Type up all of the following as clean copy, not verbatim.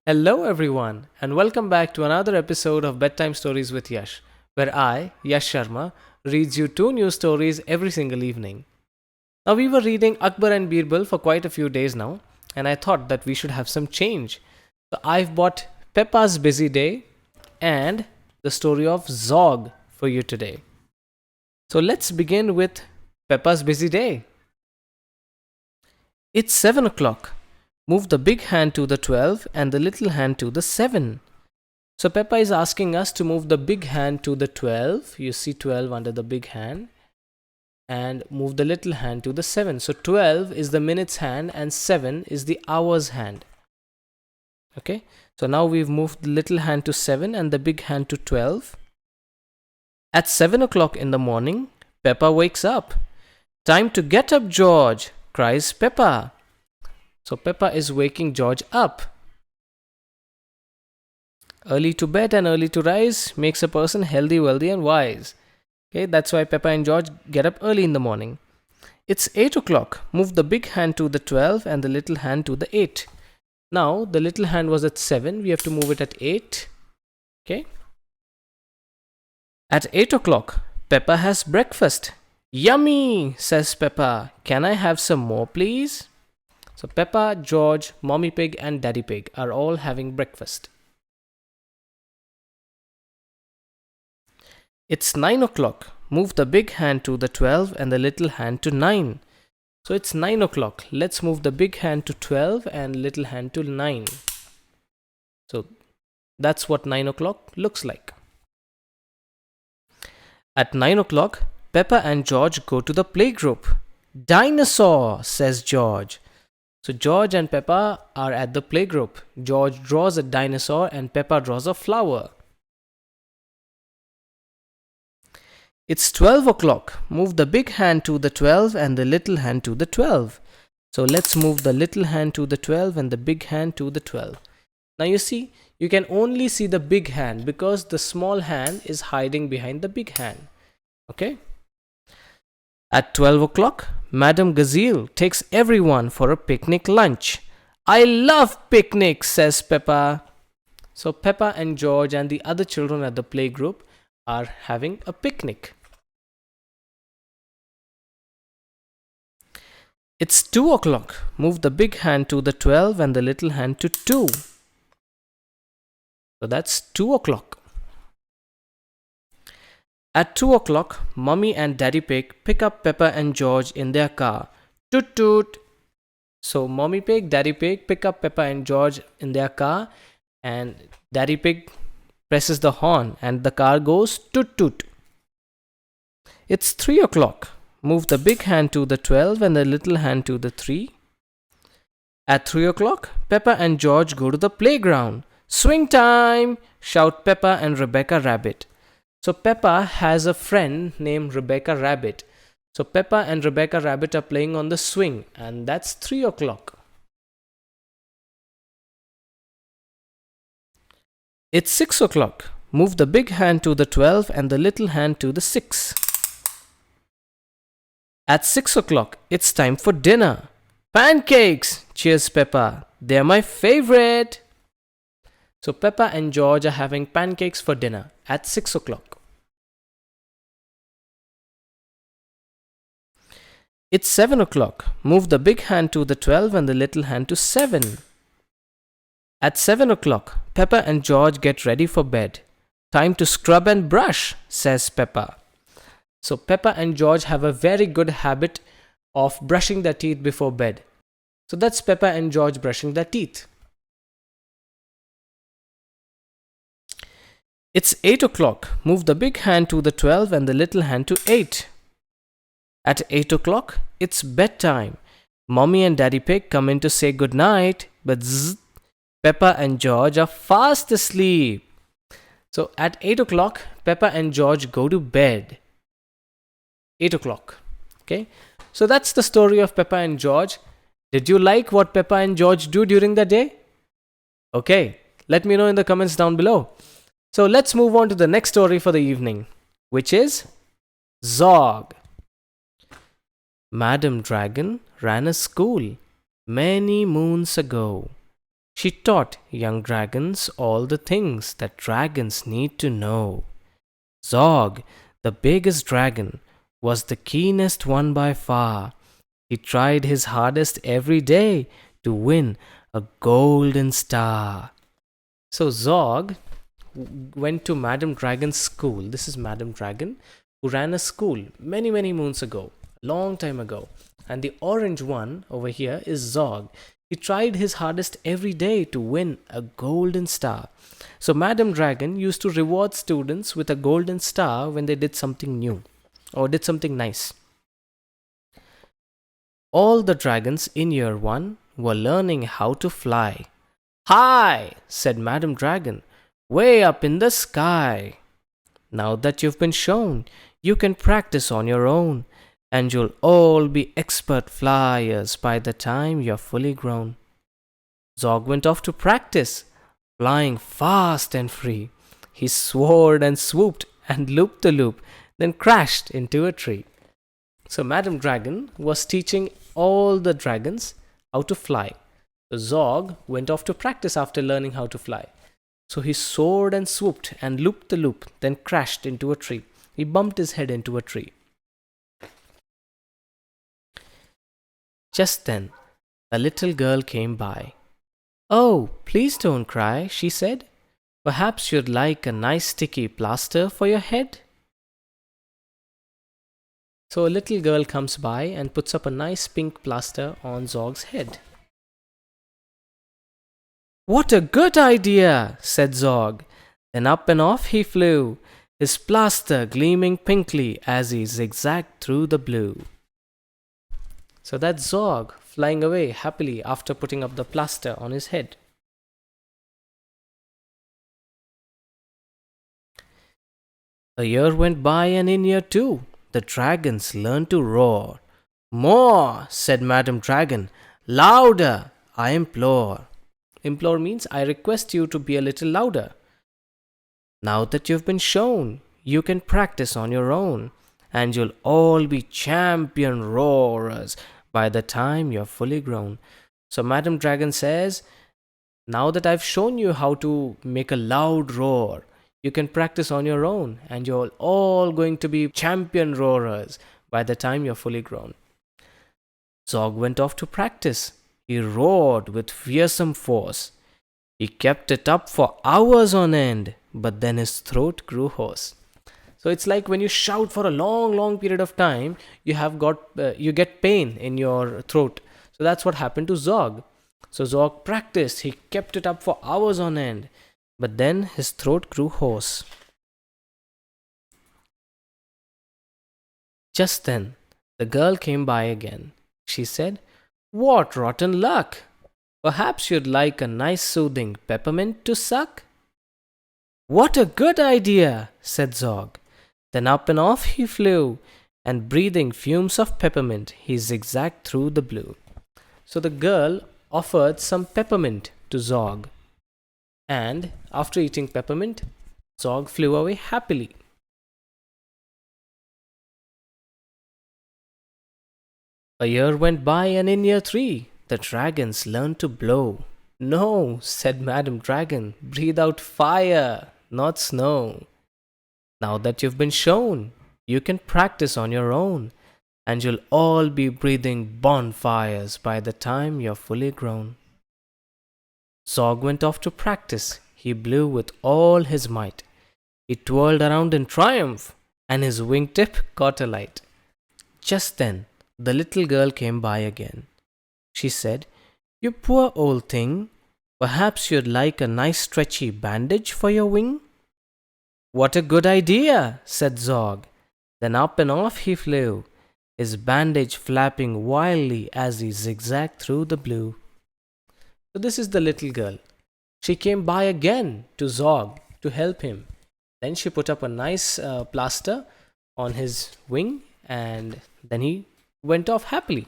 Hello, everyone, and welcome back to another episode of Bedtime Stories with Yash, where I, Yash Sharma, reads you two new stories every single evening. Now, we were reading Akbar and Birbal for quite a few days now, and I thought that we should have some change. So, I've bought Peppa's Busy Day and the story of Zog for you today. So, let's begin with Peppa's Busy Day. It's 7 o'clock. Move the big hand to the 12 and the little hand to the 7. So Peppa is asking us to move the big hand to the 12. You see 12 under the big hand. And move the little hand to the 7. So 12 is the minutes hand and 7 is the hours hand. Okay. So now we've moved the little hand to 7 and the big hand to 12. At 7 o'clock in the morning, Peppa wakes up. Time to get up, George, cries Peppa. So Peppa is waking George up. Early to bed and early to rise makes a person healthy, wealthy, and wise. Okay, that's why Peppa and George get up early in the morning. It's 8 o'clock. Move the big hand to the 12 and the little hand to the 8. Now, the little hand was at 7. We have to move it at 8. Okay. At 8 o'clock, Peppa has breakfast. Yummy, says Peppa. Can I have some more, please? So Peppa, George, Mommy Pig and Daddy Pig are all having breakfast. It's 9 o'clock. Move the big hand to the 12 and the little hand to 9. So it's 9 o'clock. Let's move the big hand to 12 and little hand to 9. So that's what 9 o'clock looks like. At 9 o'clock, Peppa and George go to the playgroup. Dinosaur, says George. So George and Peppa are at the playgroup. George draws a dinosaur and Peppa draws a flower. It's 12 o'clock. Move the big hand to the 12 and the little hand to the 12. So let's move the little hand to the 12 and the big hand to the 12. Now you see, you can only see the big hand because the small hand is hiding behind the big hand. Okay? At 12 o'clock, Madame Gazelle takes everyone for a picnic lunch. I love picnics, says Peppa. So Peppa and George and the other children at the playgroup are having a picnic. It's 2 o'clock. Move the big hand to the 12 and the little hand to 2. So that's 2 o'clock. At 2 o'clock, Mummy and Daddy Pig pick up Peppa and George in their car. Toot toot. So Mommy Pig, Daddy Pig pick up Peppa and George in their car and Daddy Pig presses the horn and the car goes toot toot. It's 3 o'clock. Move the big hand to the 12 and the little hand to the 3. At 3 o'clock, Peppa and George go to the playground. Swing time! Shout Peppa and Rebecca Rabbit. So Peppa has a friend named Rebecca Rabbit. So Peppa and Rebecca Rabbit are playing on the swing and that's 3 o'clock. It's 6 o'clock. Move the big hand to the 12 and the little hand to the 6. At 6 o'clock, it's time for dinner. Pancakes! Cheers Peppa. They're my favorite. So Peppa and George are having pancakes for dinner at 6 o'clock. It's 7 o'clock. Move the big hand to the 12 and the little hand to 7. At 7 o'clock, Peppa and George get ready for bed. Time to scrub and brush, says Peppa. So Peppa and George have a very good habit of brushing their teeth before bed. So that's Peppa and George brushing their teeth. It's 8 o'clock. Move the big hand to the 12 and the little hand to 8. At 8 o'clock, it's bedtime. Mommy and Daddy Pig come in to say goodnight, but Peppa and George are fast asleep. So at 8 o'clock, Peppa and George go to bed. 8 o'clock. Okay. So that's the story of Peppa and George. Did you like what Peppa and George do during the day? Okay. Let me know in the comments down below. So let's move on to the next story for the evening, which is Zog. Madam Dragon ran a school many moons ago. She taught young dragons all the things that dragons need to know. Zog, the biggest dragon, was the keenest one by far. He tried his hardest every day to win a golden star. So Zog went to Madam Dragon's school. This is Madam Dragon, who ran a school many, many moons ago, long time ago. And the orange one over here is Zog. He tried his hardest every day to win a golden star. So Madam Dragon used to reward students with a golden star when they did something new or did something nice. All the dragons in year 1 were learning how to fly. Hi, said Madam Dragon, way up in the sky. Now that you've been shown, you can practice on your own, and you'll all be expert flyers by the time you're fully grown. Zog went off to practice, flying fast and free. He soared and swooped and looped the loop, then crashed into a tree. So Madam Dragon was teaching all the dragons how to fly. So Zog went off to practice after learning how to fly. So he soared and swooped and looped the loop, then crashed into a tree. He bumped his head into a tree. Just then, a little girl came by. Oh, please don't cry, she said. Perhaps you'd like a nice sticky plaster for your head? So a little girl comes by and puts up a nice pink plaster on Zog's head. What a good idea, said Zog. Then up and off he flew, his plaster gleaming pinkly as he zigzagged through the blue. So that's Zog flying away happily after putting up the plaster on his head. A year went by, and in year 2, the dragons learned to roar. More, said Madam Dragon. Louder, I implore. Implore means I request you to be a little louder. Now that you've been shown, you can practice on your own, and you'll all be champion roarers by the time you're fully grown. So Madam Dragon says, now that I've shown you how to make a loud roar, you can practice on your own, and you're all going to be champion roarers by the time you're fully grown. Zog went off to practice. He roared with fearsome force. He kept it up for hours on end, but then his throat grew hoarse. So it's like when you shout for a long, long period of time, you get pain in your throat. So that's what happened to Zog. So Zog practiced. He kept it up for hours on end, but then his throat grew hoarse. Just then, the girl came by again. She said, what rotten luck! Perhaps you'd like a nice soothing peppermint to suck? What a good idea, said Zog. Then up and off he flew, and breathing fumes of peppermint, he zigzagged through the blue. So the girl offered some peppermint to Zog, and after eating peppermint, Zog flew away happily. A year went by, and in year 3, the dragons learned to blow. No, said Madam Dragon, breathe out fire, not snow. Now that you've been shown, you can practice on your own, and you'll all be breathing bonfires by the time you're fully grown. Zog went off to practice. He blew with all his might. He twirled around in triumph, and his wingtip caught alight. Just then, the little girl came by again. She said, you poor old thing, perhaps you'd like a nice stretchy bandage for your wing? What a good idea, said Zog. Then up and off he flew, his bandage flapping wildly as he zigzagged through the blue. So this is the little girl. She came by again to Zog to help him. Then she put up a nice plaster on his wing, and then he went off happily.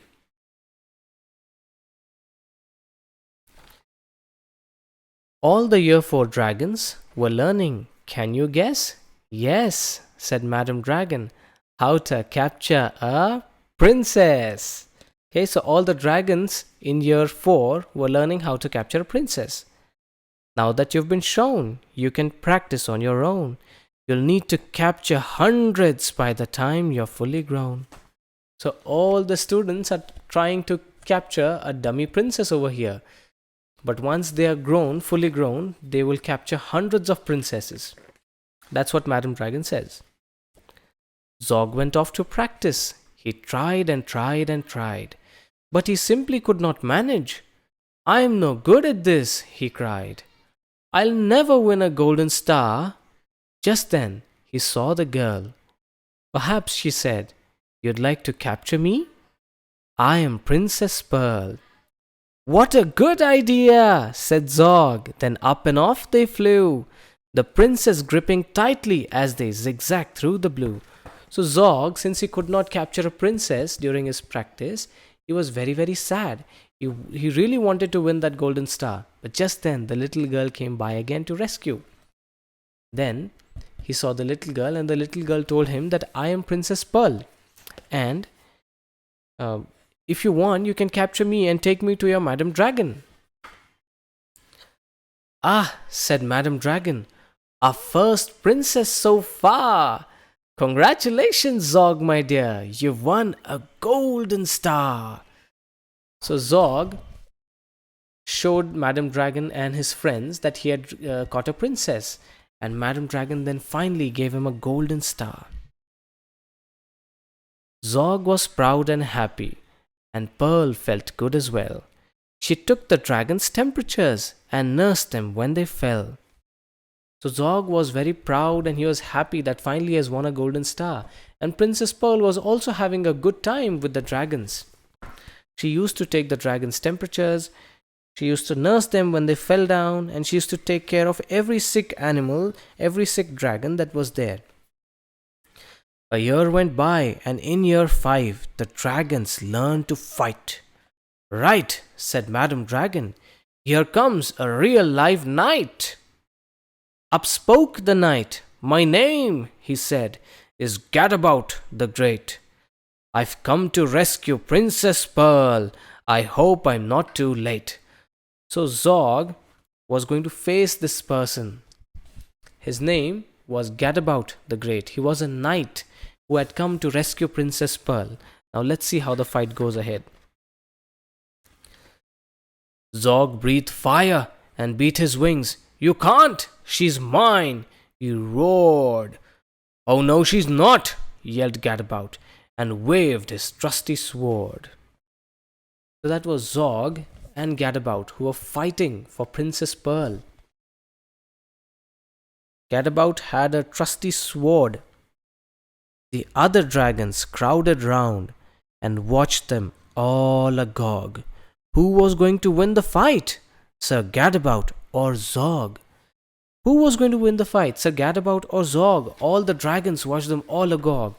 All the year 4 dragons were learning. Can you guess? Yes, said Madam Dragon, how to capture a princess. Okay, so all the dragons in year 4 were learning how to capture a princess. Now that you've been shown, you can practice on your own. You'll need to capture hundreds by the time you're fully grown. So all the students are trying to capture a dummy princess over here. But once they are grown, fully grown, they will capture hundreds of princesses. That's what Madam Dragon says. Zog went off to practice. He tried and tried and tried, but he simply could not manage. I am no good at this, he cried. I'll never win a golden star. Just then he saw the girl. Perhaps, she said, you'd like to capture me? I am Princess Pearl. What a good idea, said Zog. Then up and off they flew, the princess gripping tightly as they zigzagged through the blue. So Zog, since he could not capture a princess during his practice, he was very, very sad. He really wanted to win that golden star. But just then, the little girl came by again to rescue. Then he saw the little girl, and the little girl told him that I am Princess Pearl. And if you want, you can capture me and take me to your Madam Dragon. Ah, said Madam Dragon, our first princess so far. Congratulations, Zog, my dear. You've won a golden star. So Zog showed Madam Dragon and his friends that he had caught a princess. And Madam Dragon then finally gave him a golden star. Zog was proud and happy, and Pearl felt good as well. She took the dragon's temperatures and nursed them when they fell. So Zog was very proud and he was happy that finally he has won a golden star. And Princess Pearl was also having a good time with the dragons. She used to take the dragons' temperatures, she used to nurse them when they fell down, and she used to take care of every sick animal, every sick dragon that was there. A year went by, and in year 5, the dragons learned to fight. Right, said Madam Dragon, here comes a real live knight. Up spoke the knight. My name, he said, is Gadabout the Great. I've come to rescue Princess Pearl. I hope I'm not too late. So Zog was going to face this person. His name was Gadabout the Great. He was a knight who had come to rescue Princess Pearl. Now let's see how the fight goes ahead. Zog breathed fire and beat his wings. You can't! She's mine! He roared. Oh no, she's not! Yelled Gadabout, and waved his trusty sword. So that was Zog and Gadabout who were fighting for Princess Pearl. Gadabout had a trusty sword. The other dragons crowded round and watched them all agog. Who was going to win the fight? Sir Gadabout or Zog? Who was going to win the fight? Sir Gadabout or Zog? All the dragons watched them all agog.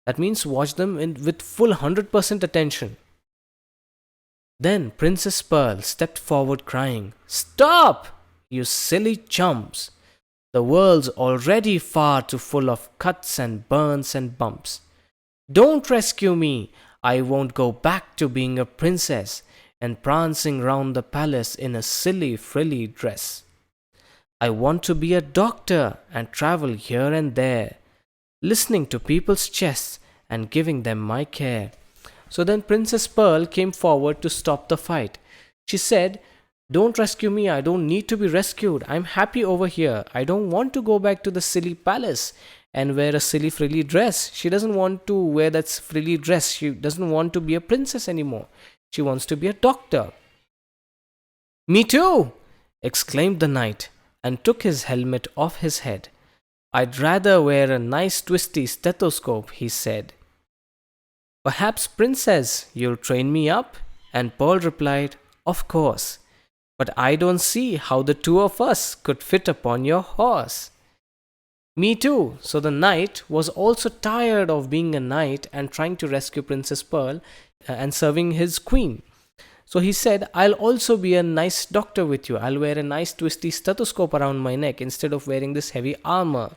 That means watch them with full 100% attention. Then Princess Pearl stepped forward crying, Stop, you silly chumps! The world's already far too full of cuts and burns and bumps. Don't rescue me! I won't go back to being a princess and prancing round the palace in a silly frilly dress. I want to be a doctor and travel here and there, listening to people's chests and giving them my care. So then Princess Pearl came forward to stop the fight. She said, Don't rescue me, I don't need to be rescued. I'm happy over here. I don't want to go back to the silly palace and wear a silly frilly dress. She doesn't want to wear that frilly dress. She doesn't want to be a princess anymore. She wants to be a doctor. Me too! Exclaimed the knight and took his helmet off his head. I'd rather wear a nice twisty stethoscope, he said. Perhaps, princess, you'll train me up? And Pearl replied, Of course, but I don't see how the two of us could fit upon your horse. Me too. So the knight was also tired of being a knight and trying to rescue Princess Pearl and serving his queen. So he said, I'll also be a nice doctor with you. I'll wear a nice twisty stethoscope around my neck instead of wearing this heavy armor.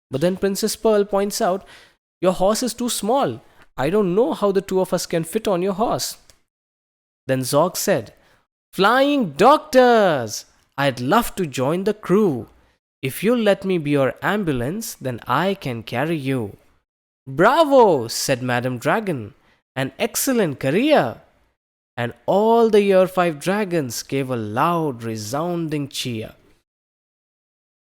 But then Princess Pearl points out, Your horse is too small. I don't know how the two of us can fit on your horse. Then Zog said, Flying doctors! I'd love to join the crew. If you'll let me be your ambulance, then I can carry you. Bravo! Said Madam Dragon. An excellent career! And all the Year 5 dragons gave a loud, resounding cheer.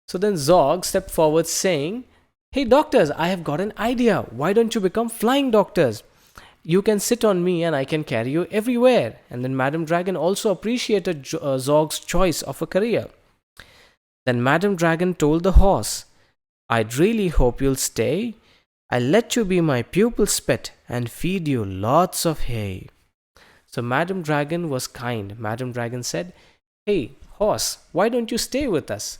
So then Zog stepped forward saying, Hey doctors, I have got an idea. Why don't you become flying doctors? You can sit on me and I can carry you everywhere. And then Madam Dragon also appreciated Zog's choice of a career. Then Madam Dragon told the horse, I'd really hope you'll stay. I'll let you be my pupil's pet and feed you lots of hay. So Madam Dragon was kind. Madam Dragon said, Hey horse, why don't you stay with us?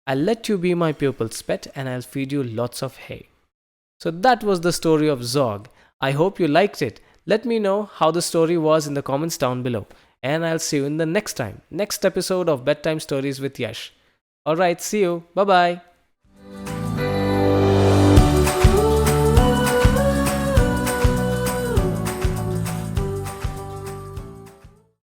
I'll let you be my pupil's pet and I'll feed you lots of hay. So that was the story of Zog. I hope you liked it. Let me know how the story was in the comments down below. And I'll see you in the next episode of Bedtime Stories with Yash. Alright, see you. Bye bye.